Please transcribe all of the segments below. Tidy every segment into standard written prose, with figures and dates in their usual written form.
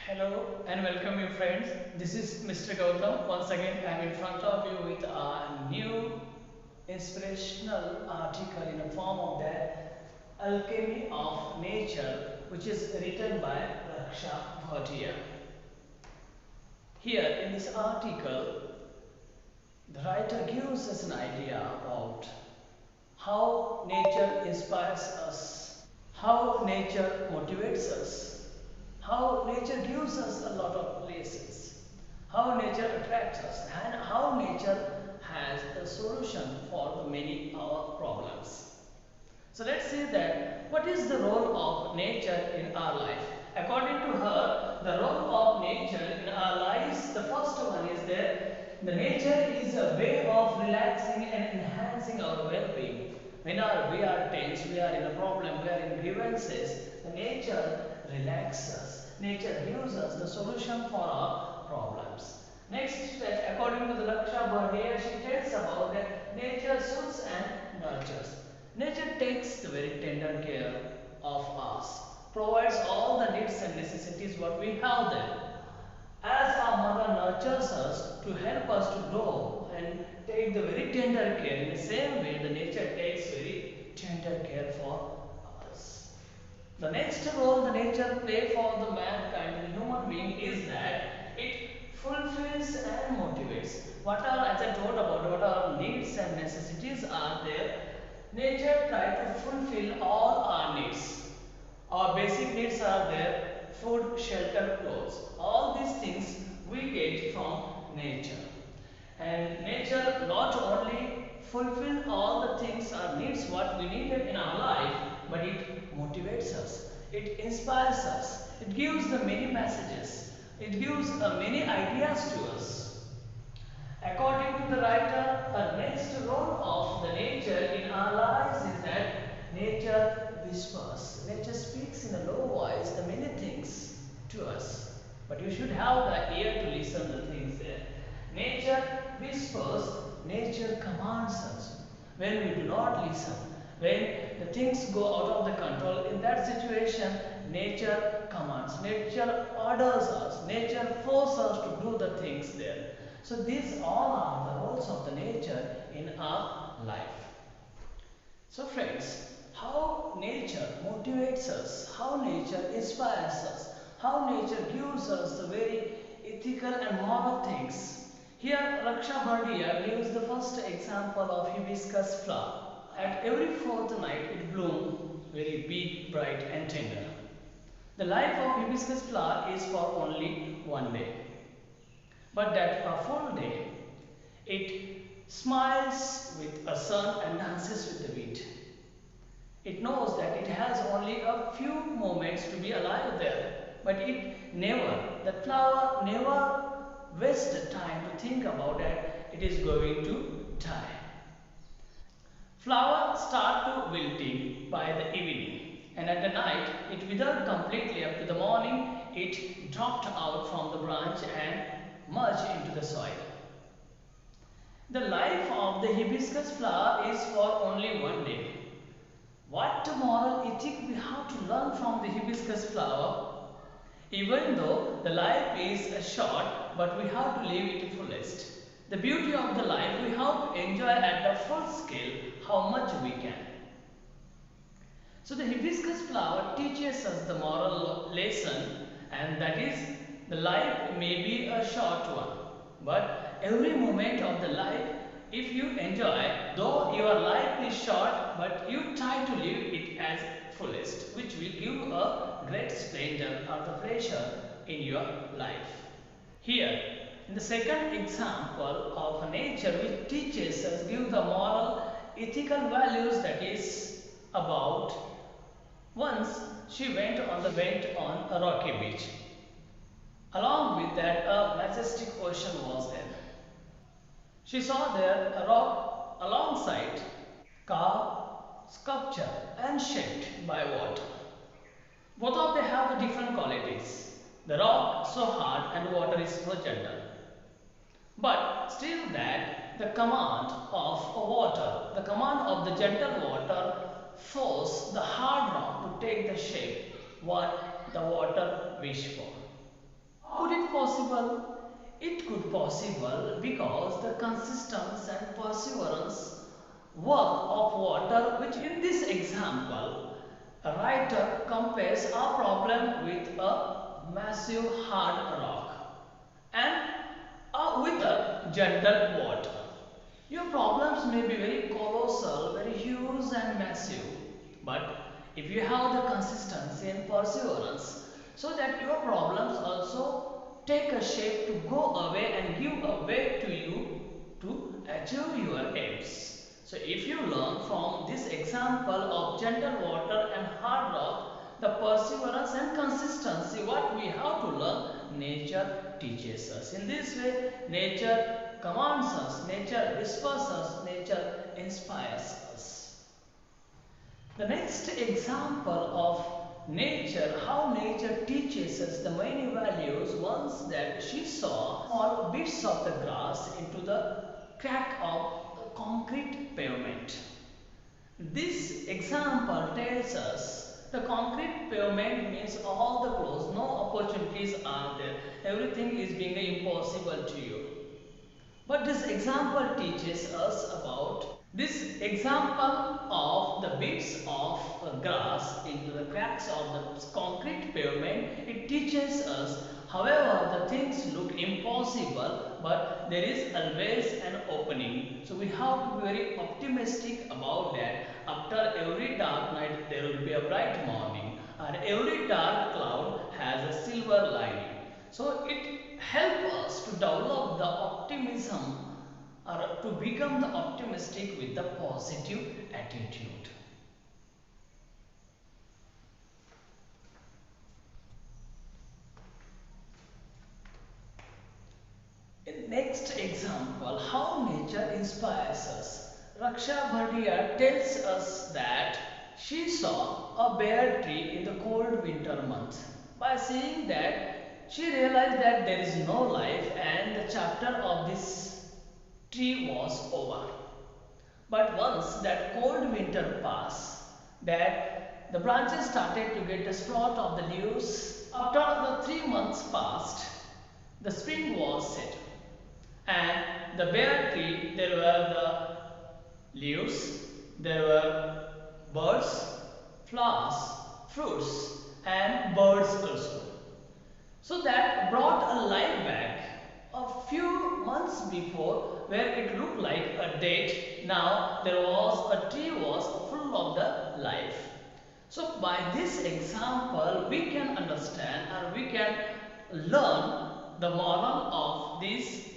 Hello and welcome you friends. This is Mr. Gautam. Once again I am in front of you with a new inspirational article in the form of that Alchemy of Nature, which is written by Raksha Bhatia. Here in this article the writer gives us an idea about how nature inspires us, how nature motivates us, how nature gives us a lot of lessons, how nature attracts us, and how nature has a solution for the many our problems. So let's see that what is the role of nature in our life. According to her, the role of nature in our lives, the first one is that the nature is a way of relaxing and enhancing our well-being. We are tense, we are in a problem, we are in grievances, the nature relaxes us. Nature gives us the solution for our problems. Next, that according to the Raksha Bhatia, she tells about that nature soothes and nurtures. Nature takes the very tender care of us, provides all the needs and necessities what we have there. As our mother nurtures us to help us to grow and take the very tender care, in the same way the nature takes very tender care for us. The next role the nature play for the mankind, the human being, is that it fulfills and motivates. What are, as I told about, what our needs and necessities are there, nature try to fulfill all our needs. Our basic needs are there: food, shelter, clothes. All these things we get from nature. And nature not only fulfill all the things or needs what we needed in our life, but it motivates us, it inspires us, it gives the many messages, it gives many ideas to us. According to the writer, the next role of the nature in our lives is that nature whispers. Nature speaks in a low voice the many things to us. But you should have the ear to listen the things there. Nature whispers, nature commands us. When we do not listen, when the things go out of the control, in that situation, nature commands, nature orders us, nature forces us to do the things there. So these all are the roles of the nature in our life. So friends, how nature motivates us, how nature inspires us, how nature gives us the very ethical and moral things. Here Raksha Bhatia gives the first example of hibiscus flower. At every fourth night it blooms very big, bright and tender. The life of hibiscus flower is for only one day. But that a full day, it smiles with a sun and dances with the wind. It knows that it has only a few moments to be alive there, but it never, that flower never wastes the time to think about that it is going to die. Flowers start to wilting by the evening, and at the night it withered completely. Up to the morning it dropped out from the branch and merged into the soil. The life of the hibiscus flower is for only one day. What moral ethic we have to learn from the hibiscus flower? Even though the life is short, but we have to live it fullest. The beauty of the life we have to enjoy at the full scale how much we can. So the hibiscus flower teaches us the moral lesson, and that is the life may be a short one, but every moment of the life, if you enjoy, though your life is short, but you try to live it as fullest, which will give a great splendor or the pleasure in your life. Here, in the second example of nature which teaches us, give the moral ethical values, that is about once she went on a rocky beach. Along with that, a majestic ocean was there. She saw there a rock alongside, carved, sculpture and shaped by water. Both of them have the different qualities. The rock so hard and water is so gentle. But still that the command of water, the command of the gentle water force the hard rock to take the shape what the water wish for. could it possible? It could possible because the consistency and perseverance work of water, which in this example, a writer compares a problem with a massive hard rock and with a gentle water. Your problems may be very colossal, very huge and massive, but if you have the consistency and perseverance, so that your problems also take a shape to go away and give a way to you to achieve your aims. So if you learn from this example of gentle water and hard rock, the perseverance and consistency what we have to learn, nature teaches us. In this way, nature commands us, nature whispers us, nature inspires us. The next example of nature, how nature teaches us the many values, once that she saw small bits of the grass into the crack of the concrete pavement. This example tells us the concrete pavement means all the close, no opportunities are there, everything is being impossible to you. But this example teaches us about this example of the bits of grass into the cracks of the concrete pavement. It teaches us, however, the things look impossible, but there is always an opening. So we have to be very optimistic about that. After every dark night, there will be a bright morning, and every dark cloud has a silver lining. So it helps us to develop the optimism or to become the optimistic with the positive attitude. In next example, how nature inspires us. Raksha Bhatia tells us that she saw a bare tree in the cold winter month. By seeing that, she realized that there is no life and the chapter of this tree was over. But once that cold winter passed, that the branches started to get the sprout of the leaves. After the 3 months passed, the spring was set, and the bare tree, there were the leaves, there were birds, flowers, fruits, and birds also. So that brought a life back. A few months before, where it looked like a dead, now there was a tree was full of the life. So by this example, we can understand or we can learn the moral of this,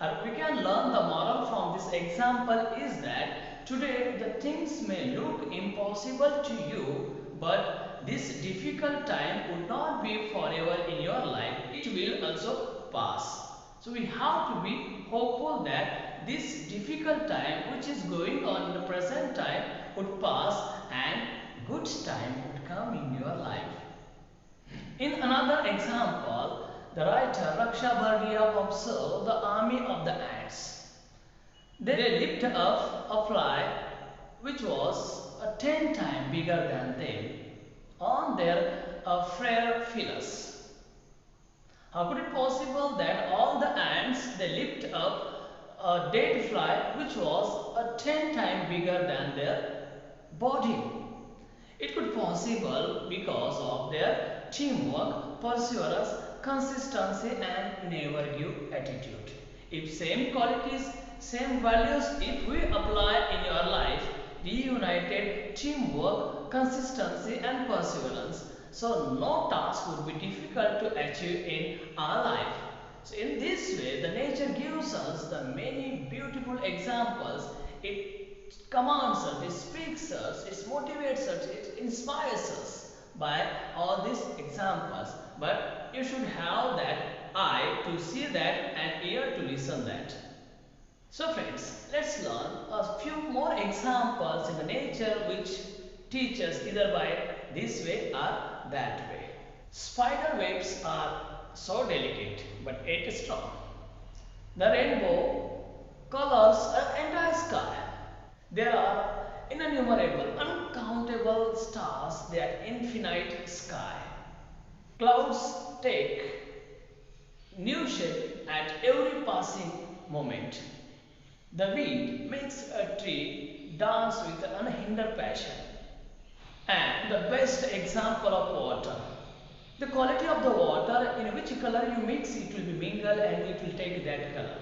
or we can learn the moral from this example is that today the things may look impossible to you, but this difficult time would not be forever in your life. It will also pass. So we have to be hopeful that this difficult time which is going on in the present time would pass and good time would come in your life. In another example, the writer Raksha Bhardiya observed the army of the ants. They lifted up a fly which was 10 times bigger than them on their frail feelers. How could it possible that all the ants they lift up a dead fly which was 10 times bigger than their body? It could possible because of their teamwork, perseverance, consistency and never give attitude. If same qualities, same values if we apply in your life, reunited teamwork, consistency and perseverance, so no task would be difficult to achieve in our life. So in this way, the nature gives us the many beautiful examples. It commands us, it speaks us, it motivates us, it inspires us by all these examples. But you should have that eye to see that and ear to listen that. So friends, let's learn a few more examples in the nature which teach us either by this way or that way. Spider webs are so delicate but yet strong. The rainbow colors an entire sky. There are innumerable, uncountable stars, their infinite sky. Clouds take new shape at every passing moment. The wind makes a tree dance with unhindered passion. And the best example of water. The quality of the water, in which color you mix, it will be mingled and it will take that color.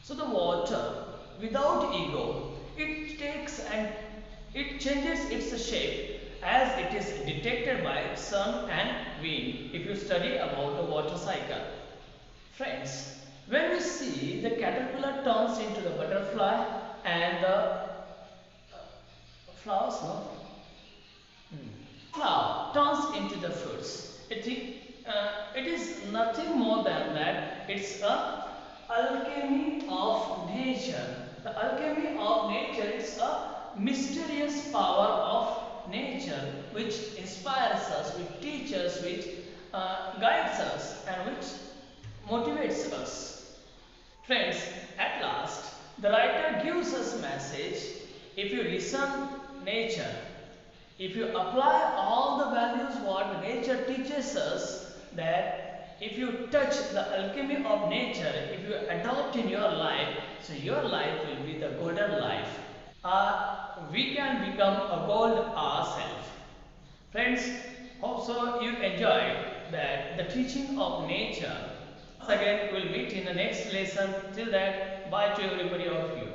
So the water, without ego, it takes and it changes its shape as it is detected by sun and wind if you study about the water cycle. Friends, when we see the caterpillar turns into the butterfly and the flowers, no? Flower turns into the fruits. It is nothing more than that. It's a alchemy of nature. The alchemy of nature is a mysterious power of nature which inspires us, which teaches, which guides us, and which motivates us. Friends, at last, the writer gives us message. If you listen nature, if you apply all the values what nature teaches us, that if you touch the alchemy of nature, if you adopt in your life, so your life will be the golden life. We can become a gold ourselves. Friends, hope so you enjoyed that the teaching of nature. Once again, we'll meet in the next lesson. Till then, bye to everybody of you.